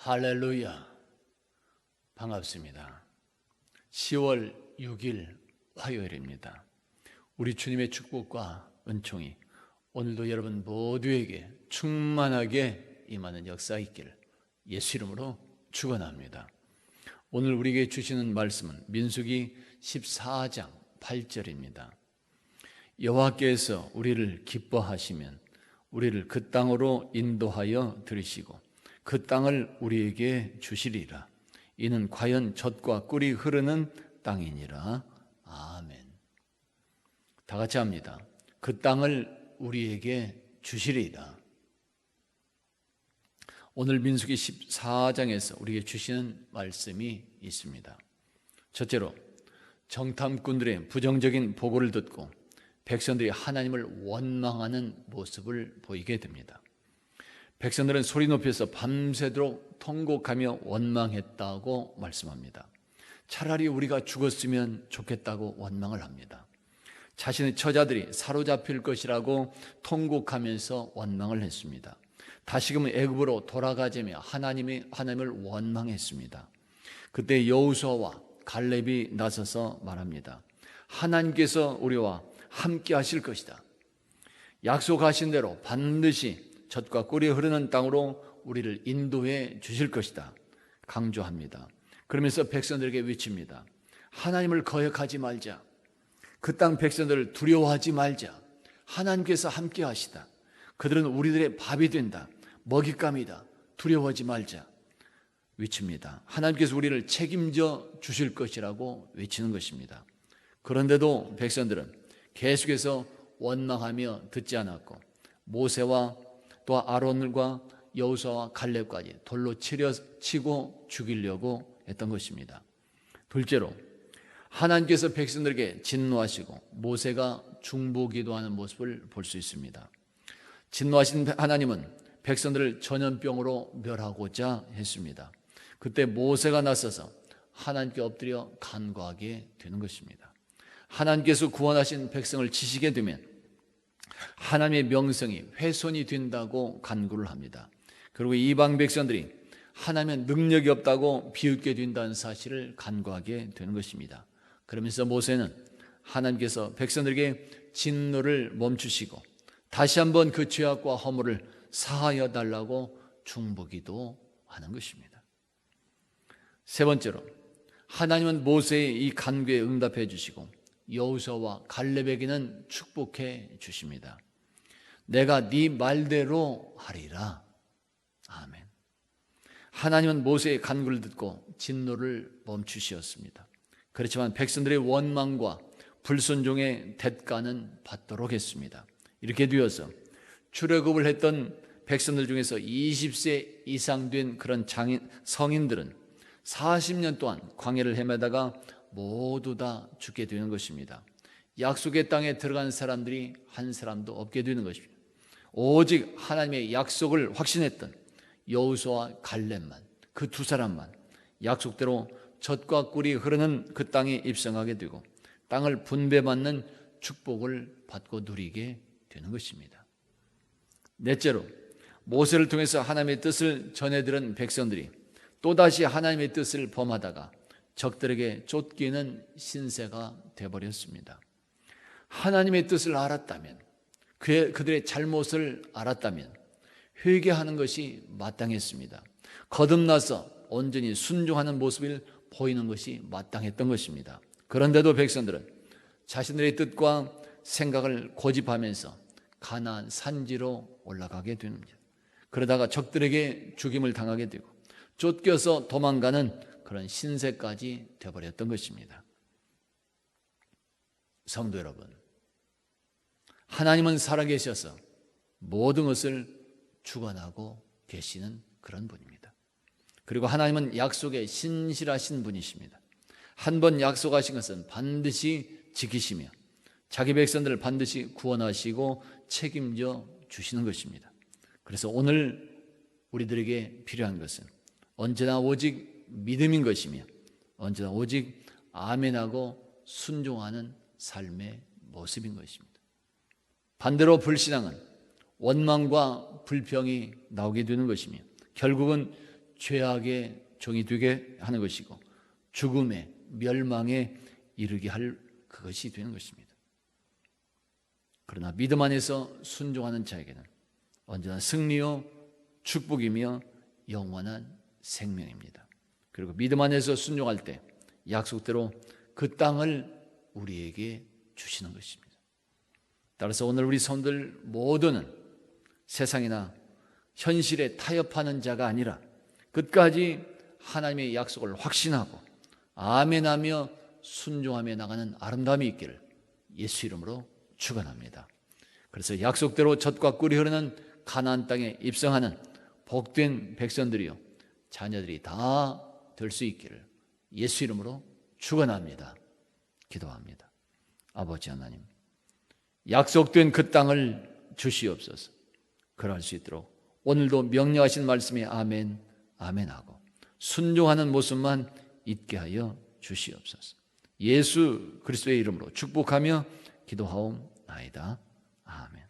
할렐루야. 반갑습니다. 10월 6일 화요일입니다. 우리 주님의 축복과 은총이 오늘도 여러분 모두에게 충만하게 임하는 역사 있기를 예수 이름으로 축원합니다. 오늘 우리에게 주시는 말씀은 민수기 14장 8절입니다. 여호와께서 우리를 기뻐하시면 우리를 그 땅으로 인도하여 들이시고 그 땅을 우리에게 주시리라. 이는 과연 젖과 꿀이 흐르는 땅이니라. 아멘. 다 같이 합니다. 그 땅을 우리에게 주시리라. 오늘 민수기 14장에서 우리에게 주시는 말씀이 있습니다. 첫째로 정탐꾼들의 부정적인 보고를 듣고 백성들이 하나님을 원망하는 모습을 보이게 됩니다. 백성들은 소리 높여서 밤새도록 통곡하며 원망했다고 말씀합니다. 차라리 우리가 죽었으면 좋겠다고 원망을 합니다. 자신의 처자들이 사로잡힐 것이라고 통곡하면서 원망을 했습니다. 다시금 애굽으로 돌아가자며 하나님을 원망했습니다. 그때 여호수아와 갈렙이 나서서 말합니다. 하나님께서 우리와 함께 하실 것이다. 약속하신 대로 반드시 젖과 꿀이 흐르는 땅으로 우리를 인도해 주실 것이다. 강조합니다. 그러면서 백성들에게 외칩니다. 하나님을 거역하지 말자. 그 땅 백성들을 두려워하지 말자. 하나님께서 함께 하시다. 그들은 우리들의 밥이 된다. 먹잇감이다. 두려워하지 말자. 외칩니다. 하나님께서 우리를 책임져 주실 것이라고 외치는 것입니다. 그런데도 백성들은 계속해서 원망하며 듣지 않았고 모세와 또 아론과 여호수아와 갈렙까지 돌로 치고 죽이려고 했던 것입니다. 둘째로 하나님께서 백성들에게 진노하시고 모세가 중보기도하는 모습을 볼 수 있습니다. 진노하신 하나님은 백성들을 전염병으로 멸하고자 했습니다. 그때 모세가 나서서 하나님께 엎드려 간구하게 되는 것입니다. 하나님께서 구원하신 백성을 치시게 되면 하나님의 명성이 훼손이 된다고 간구를 합니다. 그리고 이방 백성들이 하나님의 능력이 없다고 비웃게 된다는 사실을 간구하게 되는 것입니다. 그러면서 모세는 하나님께서 백성들에게 진노를 멈추시고 다시 한번 그 죄악과 허물을 사하여 달라고 중보기도 하는 것입니다. 세 번째로 하나님은 모세의 이 간구에 응답해 주시고 여호수아와 갈렙에게는 축복해 주십니다. 내가 네 말대로 하리라. 아멘. 하나님은 모세의 간구를 듣고 진노를 멈추시었습니다. 그렇지만 백성들의 원망과 불순종의 대가는 받도록 했습니다. 이렇게 되어서 출애굽을 했던 백성들 중에서 20세 이상 된 그런 성인들은 40년 동안 광야를 헤매다가 모두 다 죽게 되는 것입니다. 약속의 땅에 들어간 사람들이 한 사람도 없게 되는 것입니다. 오직 하나님의 약속을 확신했던 여호수아와 갈렙만, 그 두 사람만 약속대로 젖과 꿀이 흐르는 그 땅에 입성하게 되고 땅을 분배받는 축복을 받고 누리게 되는 것입니다. 넷째로 모세를 통해서 하나님의 뜻을 전해들은 백성들이 또다시 하나님의 뜻을 범하다가 적들에게 쫓기는 신세가 되어버렸습니다. 하나님의 뜻을 알았다면, 그들의 잘못을 알았다면 회개하는 것이 마땅했습니다. 거듭나서 온전히 순종하는 모습을 보이는 것이 마땅했던 것입니다. 그런데도 백성들은 자신들의 뜻과 생각을 고집하면서 가나안 산지로 올라가게 됩니다. 그러다가 적들에게 죽임을 당하게 되고 쫓겨서 도망가는 그런 신세까지 되어버렸던 것입니다. 성도 여러분, 하나님은 살아계셔서 모든 것을 주관하고 계시는 그런 분입니다. 그리고 하나님은 약속에 신실하신 분이십니다. 한 번 약속하신 것은 반드시 지키시며 자기 백성들을 반드시 구원하시고 책임져 주시는 것입니다. 그래서 오늘 우리들에게 필요한 것은 언제나 오직 믿음인 것이며 언제나 오직 아멘하고 순종하는 삶의 모습인 것입니다. 반대로 불신앙은 원망과 불평이 나오게 되는 것이며 결국은 죄악의 종이 되게 하는 것이고 죽음의 멸망에 이르게 할 그것이 되는 것입니다. 그러나 믿음 안에서 순종하는 자에게는 언제나 승리요 축복이며 영원한 생명입니다. 그리고 믿음 안에서 순종할 때 약속대로 그 땅을 우리에게 주시는 것입니다. 따라서 오늘 우리 성도들 모두는 세상이나 현실에 타협하는 자가 아니라 끝까지 하나님의 약속을 확신하고 아멘하며 순종하며 나가는 아름다움이 있기를 예수 이름으로 축원합니다. 그래서 약속대로 젖과 꿀이 흐르는 가나안 땅에 입성하는 복된 백성들이요 자녀들이 다 될 수 있기를 예수 이름으로 축원합니다. 기도합니다. 아버지 하나님, 약속된 그 땅을 주시옵소서. 그럴 수 있도록 오늘도 명령하신 말씀에 아멘, 아멘하고 순종하는 모습만 있게 하여 주시옵소서. 예수 그리스도의 이름으로 축복하며 기도하옵나이다. 아멘.